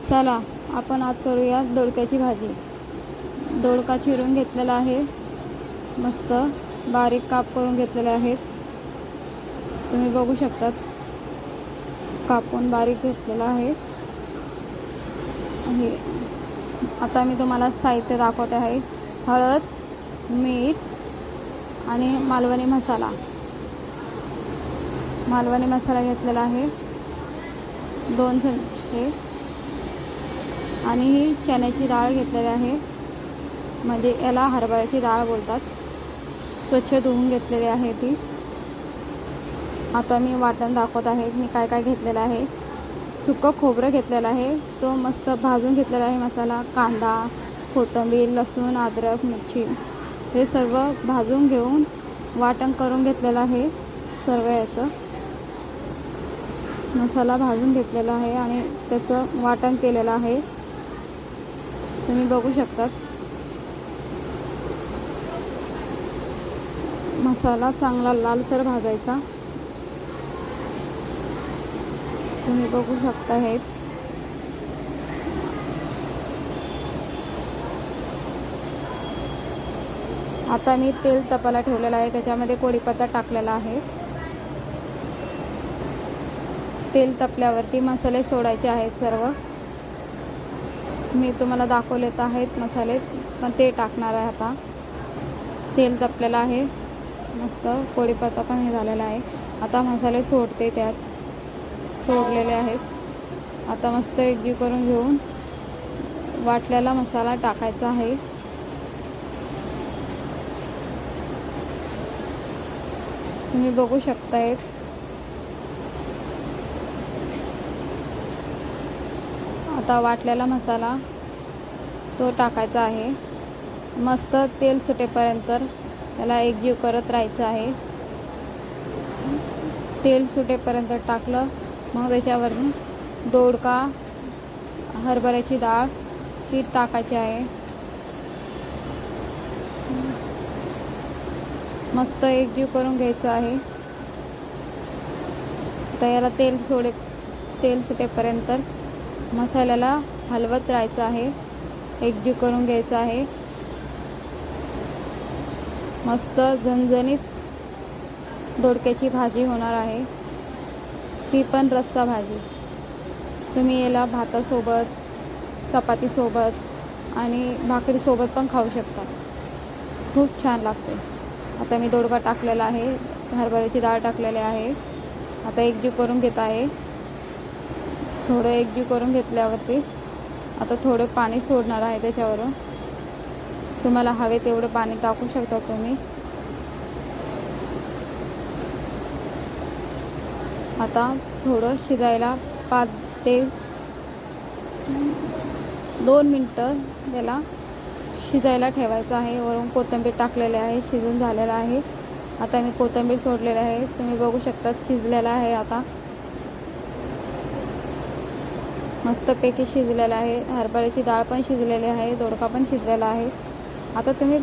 चला आपण आज करूया दोडक्याची भाजी। दोडका चिरून घेतलेला आहे, मस्त बारीक काप करून घेतलेले आहेत। तुम्ही बघू शकता कापून बारीक घेतलेला आहे। आता मी तुम्हाला साहित्य दाखवते आहे। हळद, मीठ आणि मालवणी मसाला। मालवणी मसाला घेतलेला आहे 2 चमचे आणि ही चण्याची डाळ घेतलेली आहे, म्हणजे याला हरभऱ्याची डाळ बोलतात। स्वच्छ धुवून घेतलेली आहे ती। आता मी वाटण दाखवत आहे मी काय काय घेतलेलं आहे। सुकं खोबरं घेतलेलं आहे, तो मस्त भाजून घेतलेला आहे। मसाला, कांदा, कोथिंबीर, लसूण, अद्रक, मिरची हे सर्व भाजून घेऊन वाटण करून घेतलेलं आहे। सर्व याचं मसाला भाजून घेतलेला आहे आणि त्याचं वाटण केलेलं आहे। तुम्ही बघू शकता मसाला चांगला लालसर भाजायचा। तुम्ही बघू शकता हे आता मी तेल तापायला ठेवलेलं आहे, त्याच्यामध्ये कढीपत्ता टाकलेला आहे। तेल तापल्यावरती मसाले सोडायचे आहेत सर्व। मी तुम्हाला दाखवलेत आहेत मसाले, पण ते टाकणार आहे आता। तेल तापलेलं आहे, मस्त कढीपत्ता पण हे झालेला आहे। आता मसाले सोडते, त्यात सोडलेले आहेत। आता मस्त एकजीव करून घेऊन वाटलेला मसाला टाकायचा आहे। तुम्ही बघू शकताय आता वाटलेला मसाला तो टाकायचा आहे। मस्त तेल सुटेपर्यंत त्याला एकजीव करत राहायचं आहे। तेल सुटेपर्यंत टाकलं, मग त्याच्यावरून दोडका, हरभऱ्याची डाळ ती टाकायची आहे। मस्त एकजीव करून घ्यायचं आहे। तर याला तेल सुटेपर्यंत मसाल्याला हलवत राहायचं आहे, एकजीव करून घ्यायचं आहे। मस्त झणझणीत दोडक्याची भाजी होणार आहे, ती पण रस्सा भाजी। तुम्ही याला भातासोबत, चपातीसोबत आणि भाकरीसोबत पण खाऊ शकता, खूप छान लागते। आता मी दोडका टाकलेला आहे, हरभऱ्याची डाळ टाकलेली आहे। आता एकजीव करून घेत आहे। थोडं एकजीव करून घेतल्यावरती आता थोडं पाणी सोडणार आहे त्याच्यावरून। तुम्हाला हवे तेवढं पाणी टाकू शकता तुम्ही। आता थोडं शिजायला 5 ते 2 मिनटं त्याला शिजायला ठेवायचं आहे। वरून कोथिंबीर टाकलेली आहे, शिजून झालेला आहे। आता मी कोथिंबीर सोडलेली आहे, तुम्ही बघू शकता शिजलेला आहे। आता मस्तपैकी शिजलेला आहे, हरभऱ्याची डाळ पण शिजलेली आहे, दोडका पण शिजलेला आहे। आता तुम्ही